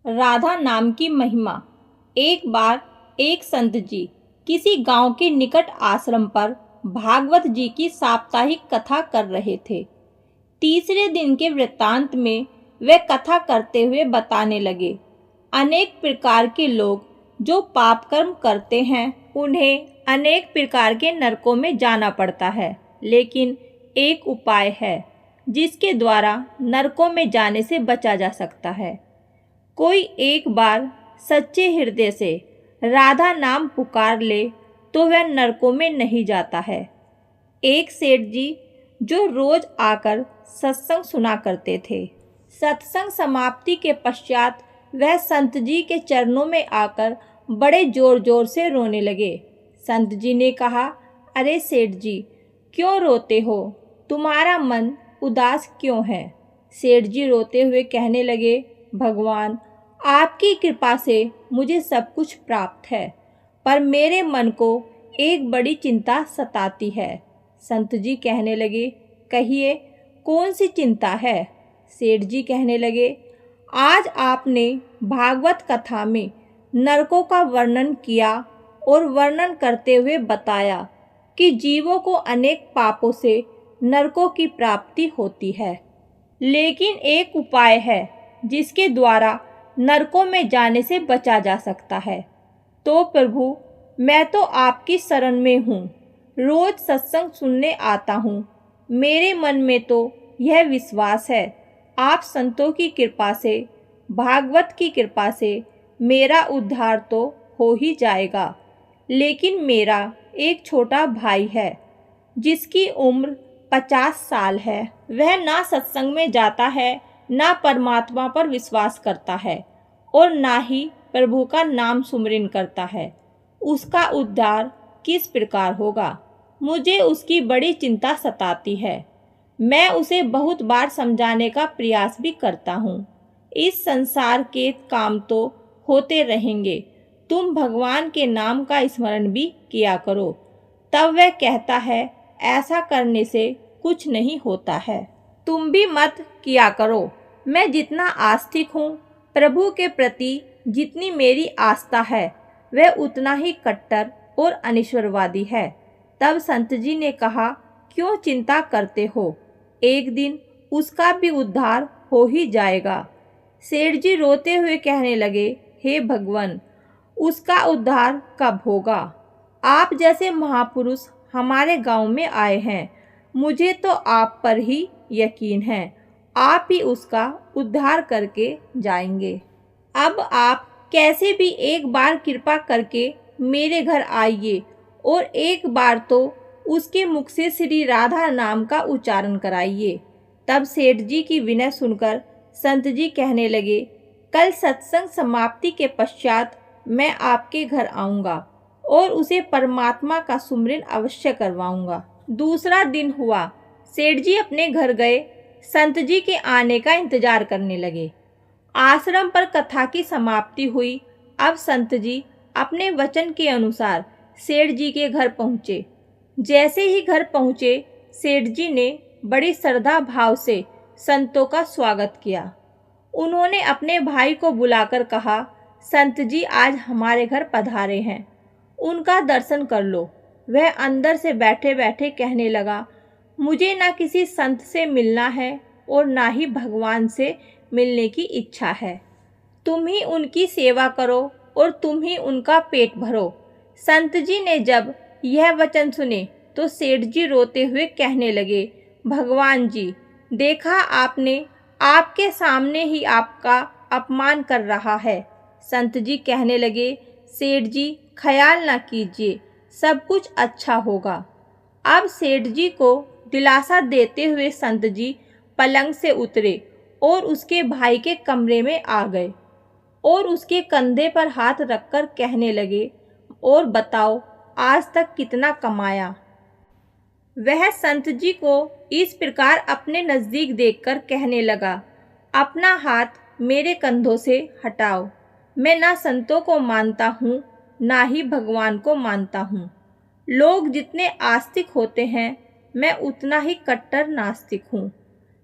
राधा नाम की महिमा। एक बार एक संत जी किसी गांव के निकट आश्रम पर भागवत जी की साप्ताहिक कथा कर रहे थे। तीसरे दिन के वृत्तांत में वे कथा करते हुए बताने लगे, अनेक प्रकार के लोग जो पाप कर्म करते हैं उन्हें अनेक प्रकार के नरकों में जाना पड़ता है, लेकिन एक उपाय है जिसके द्वारा नरकों में जाने से बचा जा सकता है। कोई एक बार सच्चे हृदय से राधा नाम पुकार ले तो वह नरकों में नहीं जाता है। एक सेठ जी जो रोज आकर सत्संग सुना करते थे, सत्संग समाप्ति के पश्चात वह संत जी के चरणों में आकर बड़े जोर जोर से रोने लगे। संत जी ने कहा, अरे सेठ जी, क्यों रोते हो? तुम्हारा मन उदास क्यों है? सेठ जी रोते हुए कहने लगे, भगवान, आपकी कृपा से मुझे सब कुछ प्राप्त है, पर मेरे मन को एक बड़ी चिंता सताती है। संत जी कहने लगे, कहिए कौन सी चिंता है? सेठ जी कहने लगे, आज आपने भागवत कथा में नरकों का वर्णन किया और वर्णन करते हुए बताया कि जीवों को अनेक पापों से नरकों की प्राप्ति होती है, लेकिन एक उपाय है जिसके द्वारा नरकों में जाने से बचा जा सकता है। तो प्रभु, मैं तो आपकी शरण में हूँ, रोज सत्संग सुनने आता हूँ। मेरे मन में तो यह विश्वास है, आप संतों की कृपा से, भागवत की कृपा से मेरा उद्धार तो हो ही जाएगा। लेकिन मेरा एक छोटा भाई है जिसकी उम्र 50 साल है। वह ना सत्संग में जाता है, ना परमात्मा पर विश्वास करता है और ना ही प्रभु का नाम सुमिरन करता है। उसका उद्धार किस प्रकार होगा? मुझे उसकी बड़ी चिंता सताती है। मैं उसे बहुत बार समझाने का प्रयास भी करता हूँ। इस संसार के काम तो होते रहेंगे, तुम भगवान के नाम का स्मरण भी किया करो। तब वह कहता है, ऐसा करने से कुछ नहीं होता है, तुम भी मत किया करो। मैं जितना आस्तिक हूँ, प्रभु के प्रति जितनी मेरी आस्था है, वह उतना ही कट्टर और अनिश्वरवादी है। तब संत जी ने कहा, क्यों चिंता करते हो? एक दिन उसका भी उद्धार हो ही जाएगा। सेठ जी रोते हुए कहने लगे, हे भगवान, उसका उद्धार कब होगा? आप जैसे महापुरुष हमारे गांव में आए हैं, मुझे तो आप पर ही यकीन है, आप ही उसका उद्धार करके जाएंगे। अब आप कैसे भी एक बार कृपा करके मेरे घर आइए और एक बार तो उसके मुख से श्री राधा नाम का उच्चारण कराइए। तब सेठ जी की विनय सुनकर संत जी कहने लगे, कल सत्संग समाप्ति के पश्चात मैं आपके घर आऊँगा और उसे परमात्मा का सुमिरन अवश्य करवाऊँगा। दूसरा दिन हुआ, सेठ जी अपने घर गए, संत जी के आने का इंतजार करने लगे। आश्रम पर कथा की समाप्ति हुई। अब संत जी अपने वचन के अनुसार सेठ जी के घर पहुँचे। जैसे ही घर पहुँचे, सेठ जी ने बड़ी श्रद्धा भाव से संतों का स्वागत किया। उन्होंने अपने भाई को बुलाकर कहा, संत जी आज हमारे घर पधारे हैं, उनका दर्शन कर लो। वह अंदर से बैठे बैठे कहने लगा, मुझे ना किसी संत से मिलना है और ना ही भगवान से मिलने की इच्छा है। तुम ही उनकी सेवा करो और तुम ही उनका पेट भरो। संत जी ने जब यह वचन सुने तो सेठ जी रोते हुए कहने लगे, भगवान जी, देखा आपने, आपके सामने ही आपका अपमान कर रहा है। संत जी कहने लगे, सेठ जी ख्याल ना कीजिए, सब कुछ अच्छा होगा। अब सेठ जी को दिलासा देते हुए संत जी पलंग से उतरे और उसके भाई के कमरे में आ गए और उसके कंधे पर हाथ रखकर कहने लगे, और बताओ आज तक कितना कमाया? वह संत जी को इस प्रकार अपने नज़दीक देखकर कहने लगा, अपना हाथ मेरे कंधों से हटाओ। मैं ना संतों को मानता हूँ, ना ही भगवान को मानता हूँ। लोग जितने आस्तिक होते हैं, मैं उतना ही कट्टर नास्तिक हूँ।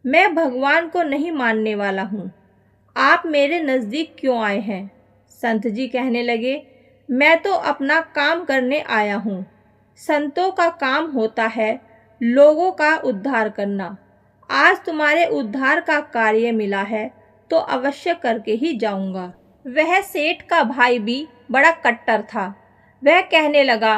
मैं भगवान को नहीं मानने वाला हूँ। आप मेरे नज़दीक क्यों आए हैं? संत जी कहने लगे, मैं तो अपना काम करने आया हूँ। संतों का काम होता है लोगों का उद्धार करना। आज तुम्हारे उद्धार का कार्य मिला है तो अवश्य करके ही जाऊंगा। वह सेठ का भाई भी बड़ा कट्टर था। वह कहने लगा,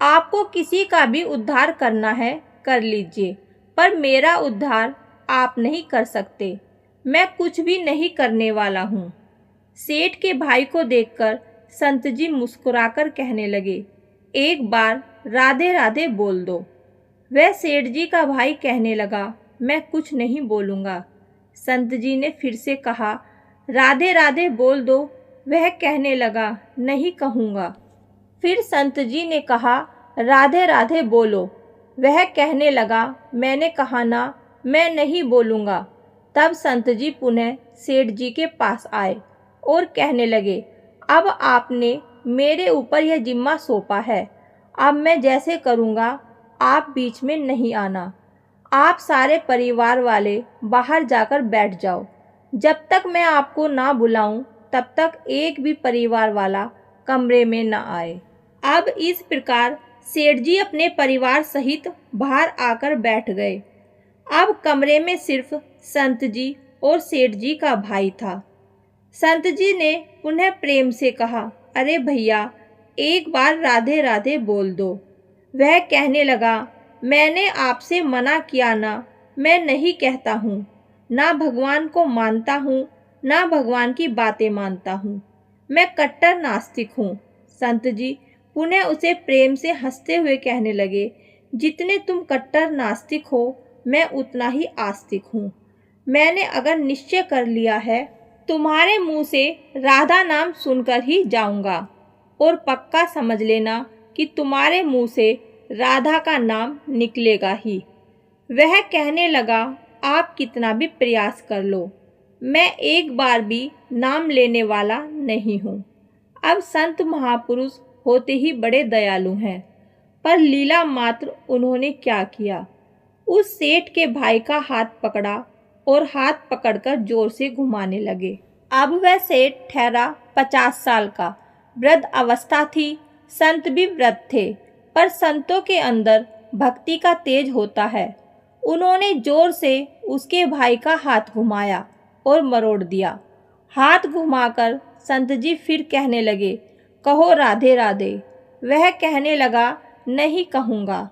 आपको किसी का भी उद्धार करना है कर लीजिए, पर मेरा उद्धार आप नहीं कर सकते। मैं कुछ भी नहीं करने वाला हूँ। सेठ के भाई को देखकर संत जी मुस्कुराकर कहने लगे, एक बार राधे राधे बोल दो। वह सेठ जी का भाई कहने लगा, मैं कुछ नहीं बोलूँगा। संत जी ने फिर से कहा, राधे राधे बोल दो। वह कहने लगा, नहीं कहूँगा। फिर संत जी ने कहा, राधे राधे बोलो। वह कहने लगा, मैंने कहा ना, मैं नहीं बोलूँगा। तब संत जी पुनः सेठ जी के पास आए और कहने लगे, अब आपने मेरे ऊपर यह जिम्मा सौंपा है। अब मैं जैसे करूँगा आप बीच में नहीं आना। आप सारे परिवार वाले बाहर जाकर बैठ जाओ। जब तक मैं आपको ना बुलाऊं तब तक एक भी परिवार वाला कमरे में ना आए। अब इस प्रकार सेठ जी अपने परिवार सहित बाहर आकर बैठ गए। अब कमरे में सिर्फ संत जी और सेठ जी का भाई था। संत जी ने पुनः प्रेम से कहा, अरे भैया, एक बार राधे राधे बोल दो। वह कहने लगा, मैंने आपसे मना किया ना, मैं नहीं कहता हूँ। ना भगवान को मानता हूँ, ना भगवान की बातें मानता हूँ। मैं कट्टर नास्तिक हूँ। संत जी पुनः उसे प्रेम से हंसते हुए कहने लगे, जितने तुम कट्टर नास्तिक हो, मैं उतना ही आस्तिक हूँ। मैंने अगर निश्चय कर लिया है, तुम्हारे मुंह से राधा नाम सुनकर ही जाऊंगा, और पक्का समझ लेना कि तुम्हारे मुंह से राधा का नाम निकलेगा ही। वह कहने लगा, आप कितना भी प्रयास कर लो, मैं एक बार भी नाम लेने वाला नहीं हूँ। अब संत महापुरुष होते ही बड़े दयालु हैं, पर लीला मात्र उन्होंने क्या किया। उस सेठ के भाई का हाथ पकड़ा और हाथ पकड़कर जोर से घुमाने लगे। अब वह सेठ ठहरा 50 साल का, वृद्ध अवस्था थी। संत भी वृद्ध थे, पर संतों के अंदर भक्ति का तेज होता है। उन्होंने जोर से उसके भाई का हाथ घुमाया और मरोड़ दिया। हाथ घुमाकर संत जी फिर कहने लगे, कहो राधे राधे। वह कहने लगा, नहीं कहूँगा।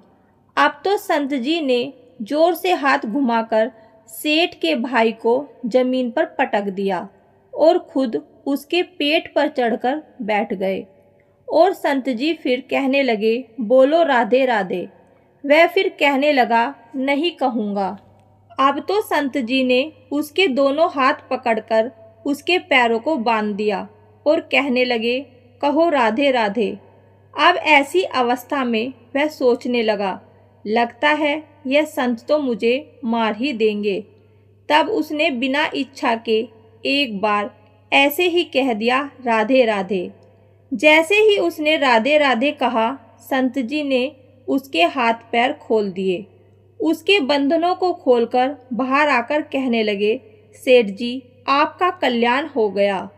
अब तो संत जी ने जोर से हाथ घुमाकर सेठ के भाई को जमीन पर पटक दिया और खुद उसके पेट पर चढ़कर बैठ गए। और संत जी फिर कहने लगे, बोलो राधे राधे। वह फिर कहने लगा, नहीं कहूँगा। अब तो संत जी ने उसके दोनों हाथ पकड़कर उसके पैरों को बांध दिया और कहने लगे, कहो राधे राधे। अब ऐसी अवस्था में वह सोचने लगा, लगता है यह संत तो मुझे मार ही देंगे। तब उसने बिना इच्छा के एक बार ऐसे ही कह दिया, राधे राधे। जैसे ही उसने राधे राधे कहा, संत जी ने उसके हाथ पैर खोल दिए। उसके बंधनों को खोलकर बाहर आकर कहने लगे, सेठ जी, आपका कल्याण हो गया,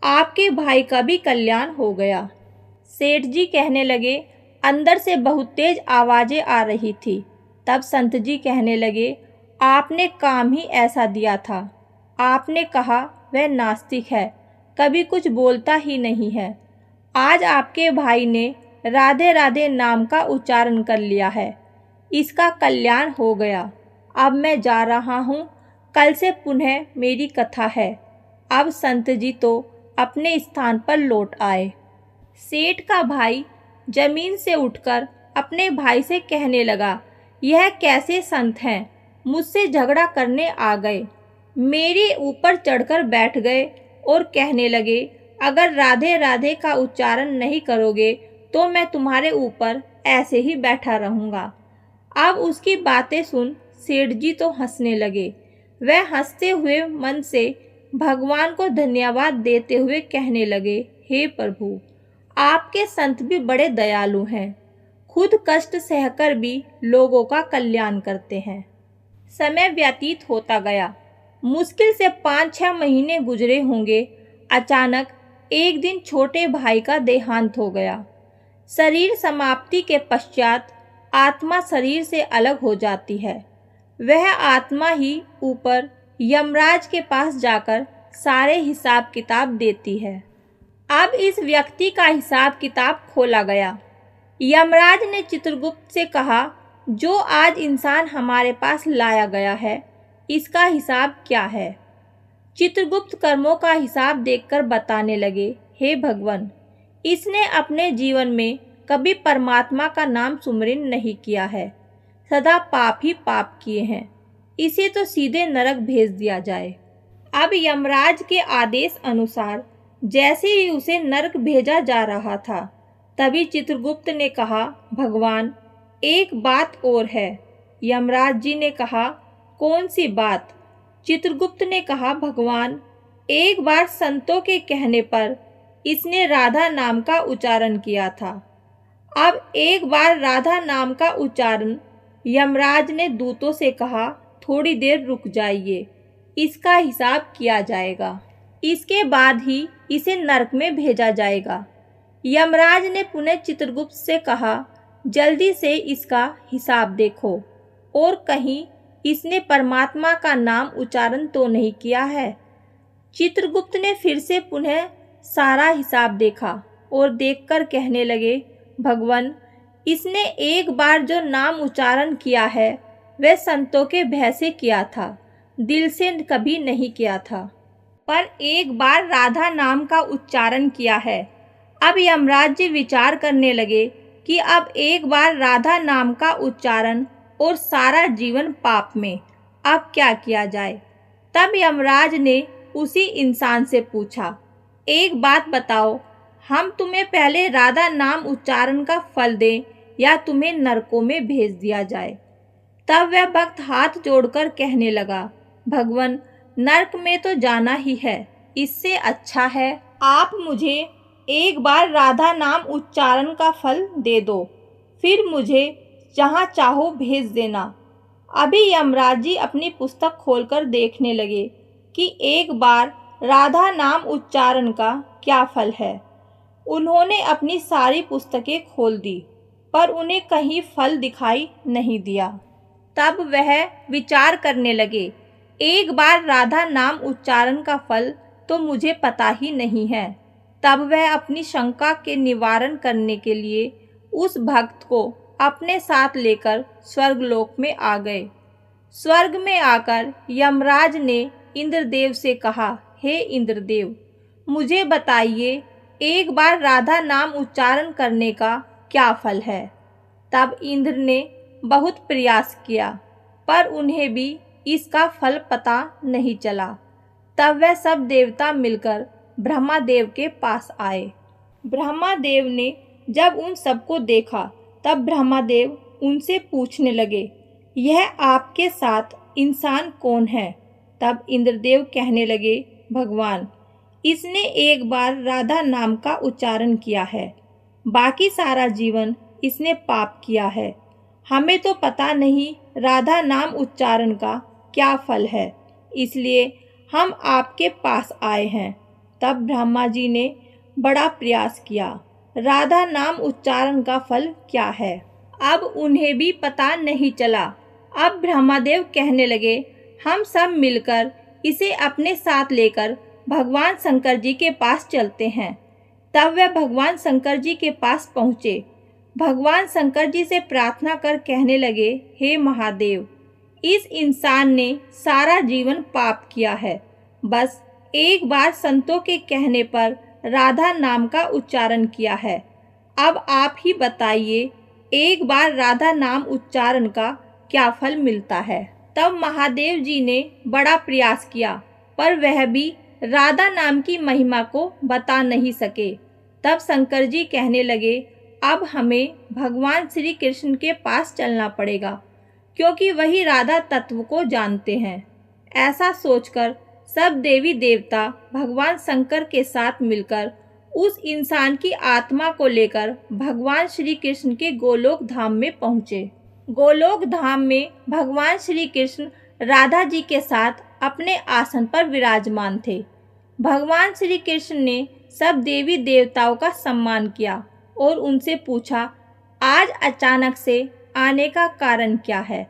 आपके भाई का भी कल्याण हो गया। सेठ जी कहने लगे, अंदर से बहुत तेज आवाज़ें आ रही थी। तब संत जी कहने लगे, आपने काम ही ऐसा दिया था। आपने कहा वह नास्तिक है, कभी कुछ बोलता ही नहीं है। आज आपके भाई ने राधे राधे नाम का उच्चारण कर लिया है, इसका कल्याण हो गया। अब मैं जा रहा हूँ, कल से पुनः मेरी कथा है। अब संत जी तो अपने स्थान पर लौट आए। सेठ का भाई जमीन से उठकर अपने भाई से कहने लगा, यह कैसे संत हैं, मुझसे झगड़ा करने आ गए, मेरे ऊपर चढ़कर बैठ गए और कहने लगे, अगर राधे राधे का उच्चारण नहीं करोगे तो मैं तुम्हारे ऊपर ऐसे ही बैठा रहूँगा। अब उसकी बातें सुन सेठ जी तो हंसने लगे। वह हंसते हुए मन से भगवान को धन्यवाद देते हुए कहने लगे, हे प्रभु, आपके संत भी बड़े दयालु हैं, खुद कष्ट सहकर भी लोगों का कल्याण करते हैं। समय व्यतीत होता गया। मुश्किल से 5-6 महीने गुजरे होंगे। अचानक एक दिन छोटे भाई का देहांत हो गया। शरीर समाप्ति के पश्चात आत्मा शरीर से अलग हो जाती है। वह आत्मा ही ऊपर यमराज के पास जाकर सारे हिसाब किताब देती है। अब इस व्यक्ति का हिसाब किताब खोला गया। यमराज ने चित्रगुप्त से कहा, जो आज इंसान हमारे पास लाया गया है, इसका हिसाब क्या है? चित्रगुप्त कर्मों का हिसाब देखकर बताने लगे, हे भगवान, इसने अपने जीवन में कभी परमात्मा का नाम सुमिरन नहीं किया है, सदा पाप ही पाप किए हैं, इसे तो सीधे नरक भेज दिया जाए। अब यमराज के आदेश अनुसार जैसे ही उसे नरक भेजा जा रहा था, तभी चित्रगुप्त ने कहा, भगवान, एक बात और है। यमराज जी ने कहा, कौन सी बात? चित्रगुप्त ने कहा, भगवान, एक बार संतों के कहने पर इसने राधा नाम का उच्चारण किया था। अब एक बार राधा नाम का उच्चारण यमराज ने दूतों से कहा, थोड़ी देर रुक जाइए, इसका हिसाब किया जाएगा, इसके बाद ही इसे नरक में भेजा जाएगा। यमराज ने पुनः चित्रगुप्त से कहा, जल्दी से इसका हिसाब देखो और कहीं इसने परमात्मा का नाम उच्चारण तो नहीं किया है। चित्रगुप्त ने फिर से पुनः सारा हिसाब देखा और देखकर कहने लगे, भगवान, इसने एक बार जो नाम उच्चारण किया है वह संतों के भय से किया था, दिल से कभी नहीं किया था, पर एक बार राधा नाम का उच्चारण किया है। अब यमराज जी विचार करने लगे कि अब एक बार राधा नाम का उच्चारण और सारा जीवन पाप में, अब क्या किया जाए? तब यमराज ने उसी इंसान से पूछा, एक बात बताओ, हम तुम्हें पहले राधा नाम उच्चारण का फल दें या तुम्हें नरकों में भेज दिया जाए? तब वह भक्त हाथ जोड़कर कहने लगा, भगवान, नरक में तो जाना ही है, इससे अच्छा है आप मुझे एक बार राधा नाम उच्चारण का फल दे दो, फिर मुझे जहाँ चाहो भेज देना। अभी यमराज जी अपनी पुस्तक खोलकर देखने लगे कि एक बार राधा नाम उच्चारण का क्या फल है। उन्होंने अपनी सारी पुस्तकें खोल दी, पर उन्हें कहीं फल दिखाई नहीं दिया। तब वह विचार करने लगे, एक बार राधा नाम उच्चारण का फल तो मुझे पता ही नहीं है। तब वह अपनी शंका के निवारण करने के लिए उस भक्त को अपने साथ लेकर स्वर्गलोक में आ गए। स्वर्ग में आकर यमराज ने इंद्रदेव से कहा, हे इंद्रदेव, मुझे बताइए एक बार राधा नाम उच्चारण करने का क्या फल है? तब इंद्र ने बहुत प्रयास किया, पर उन्हें भी इसका फल पता नहीं चला। तब वह सब देवता मिलकर ब्रह्मादेव के पास आए। ब्रह्मादेव ने जब उन सबको देखा, तब ब्रह्मादेव उनसे पूछने लगे, यह आपके साथ इंसान कौन है? तब इंद्रदेव कहने लगे, भगवान, इसने एक बार राधा नाम का उच्चारण किया है, बाकी सारा जीवन इसने पाप किया है। हमें तो पता नहीं राधा नाम उच्चारण का क्या फल है, इसलिए हम आपके पास आए हैं। तब ब्रह्मा जी ने बड़ा प्रयास किया, राधा नाम उच्चारण का फल क्या है? अब उन्हें भी पता नहीं चला। अब ब्रह्मादेव कहने लगे, हम सब मिलकर इसे अपने साथ लेकर भगवान शंकर जी के पास चलते हैं। तब वह भगवान शंकर जी के पास पहुँचे। भगवान शंकर जी से प्रार्थना कर कहने लगे, हे महादेव, इस इंसान ने सारा जीवन पाप किया है, बस एक बार संतों के कहने पर राधा नाम का उच्चारण किया है। अब आप ही बताइए, एक बार राधा नाम उच्चारण का क्या फल मिलता है? तब महादेव जी ने बड़ा प्रयास किया, पर वह भी राधा नाम की महिमा को बता नहीं सके। तब शंकर जी कहने लगे, अब हमें भगवान श्री कृष्ण के पास चलना पड़ेगा, क्योंकि वही राधा तत्व को जानते हैं। ऐसा सोचकर सब देवी देवता भगवान शंकर के साथ मिलकर उस इंसान की आत्मा को लेकर भगवान श्री कृष्ण के गोलोक धाम में पहुँचे। गोलोक धाम में भगवान श्री कृष्ण राधा जी के साथ अपने आसन पर विराजमान थे। भगवान श्री कृष्ण ने सब देवी देवताओं का सम्मान किया और उनसे पूछा, आज अचानक से आने का कारण क्या है।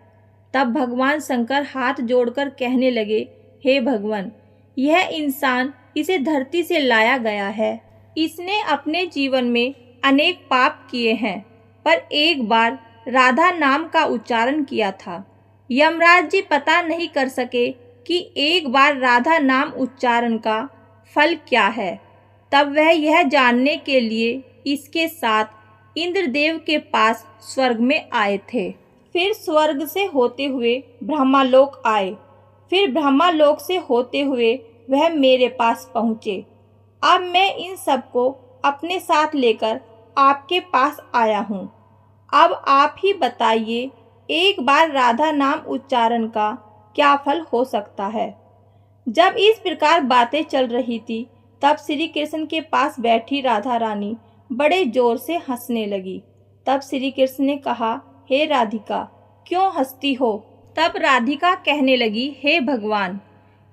तब भगवान शंकर हाथ जोड़कर कहने लगे, हे भगवान, यह इंसान इसे धरती से लाया गया है। इसने अपने जीवन में अनेक पाप किए हैं, पर एक बार राधा नाम का उच्चारण किया था। यमराज जी पता नहीं कर सके कि एक बार राधा नाम उच्चारण का फल क्या है। तब वह यह जानने के लिए इसके साथ इंद्रदेव के पास स्वर्ग में आए थे। फिर स्वर्ग से होते हुए ब्रह्मालोक आए। फिर ब्रह्मालोक से होते हुए वह मेरे पास पहुँचे। अब मैं इन सबको अपने साथ लेकर आपके पास आया हूँ। अब आप ही बताइए, एक बार राधा नाम उच्चारण का क्या फल हो सकता है। जब इस प्रकार बातें चल रही थी, तब श्री कृष्ण के पास बैठी राधा रानी बड़े जोर से हंसने लगी। तब श्री कृष्ण ने कहा, हे राधिका, क्यों हंसती हो। तब राधिका कहने लगी, हे भगवान,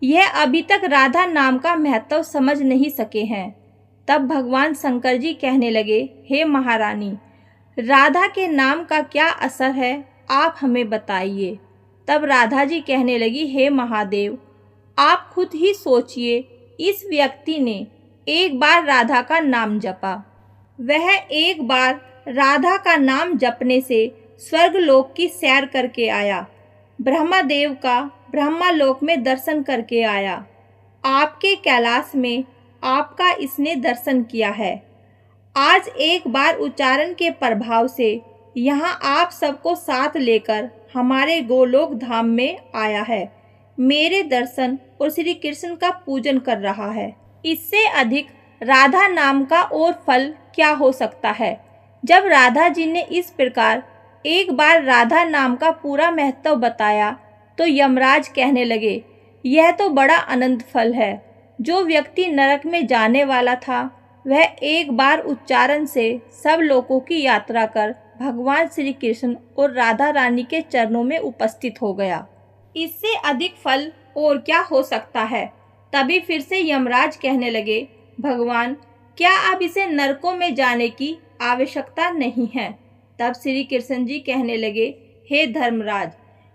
यह अभी तक राधा नाम का महत्व समझ नहीं सके हैं। तब भगवान शंकर जी कहने लगे, हे महारानी, राधा के नाम का क्या असर है, आप हमें बताइए। तब राधा जी कहने लगी, हे महादेव, आप खुद ही सोचिए, इस व्यक्ति ने एक बार राधा का नाम जपा। वह एक बार राधा का नाम जपने से स्वर्गलोक की सैर करके आया, ब्रह्मदेव का ब्रह्मालोक में दर्शन करके आया। आपके कैलाश में आपका इसने दर्शन किया है। आज एक बार उच्चारण के प्रभाव से यहाँ आप सबको साथ लेकर हमारे गोलोक धाम में आया है। मेरे दर्शन और श्री कृष्ण का पूजन कर रहा है। इससे अधिक राधा नाम का और फल क्या हो सकता है। जब राधा जी ने इस प्रकार एक बार राधा नाम का पूरा महत्व बताया, तो यमराज कहने लगे, यह तो बड़ा आनंद फल है। जो व्यक्ति नरक में जाने वाला था, वह एक बार उच्चारण से सब लोगों की यात्रा कर भगवान श्री कृष्ण और राधा रानी के चरणों में उपस्थित हो गया। इससे अधिक फल और क्या हो सकता है। तभी फिर से यमराज कहने लगे, भगवान, क्या अब इसे नरकों में जाने की आवश्यकता नहीं है। तब श्री कृष्ण जी कहने लगे, हे धर्मराज,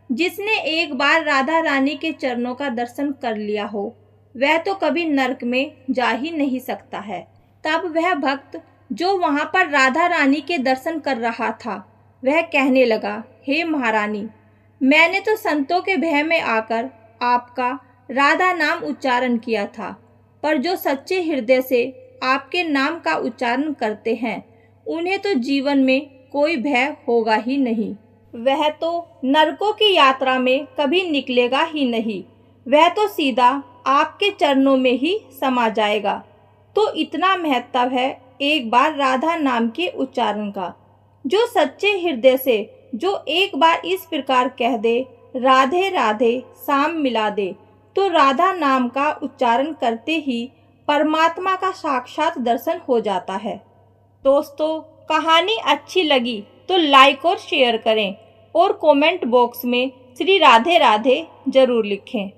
जिसने एक बार राधा रानी के चरणों का दर्शन कर लिया हो, वह तो कभी नरक में जा ही नहीं सकता है। तब वह भक्त जो वहां पर राधा रानी के दर्शन कर रहा था, वह कहने लगा, हे महारानी, मैंने तो संतों के भय में आकर आपका राधा नाम उच्चारण किया था, पर जो सच्चे हृदय से आपके नाम का उच्चारण करते हैं, उन्हें तो जीवन में कोई भय होगा ही नहीं। वह तो नरकों की यात्रा में कभी निकलेगा ही नहीं। वह तो सीधा आपके चरणों में ही समा जाएगा। तो इतना महत्व है एक बार राधा नाम के उच्चारण का। जो सच्चे हृदय से जो एक बार इस प्रकार कह दे, राधे राधे शाम मिला दे, तो राधा नाम का उच्चारण करते ही परमात्मा का साक्षात दर्शन हो जाता है। दोस्तों, कहानी अच्छी लगी तो लाइक और शेयर करें और कमेंट बॉक्स में श्री राधे राधे जरूर लिखें।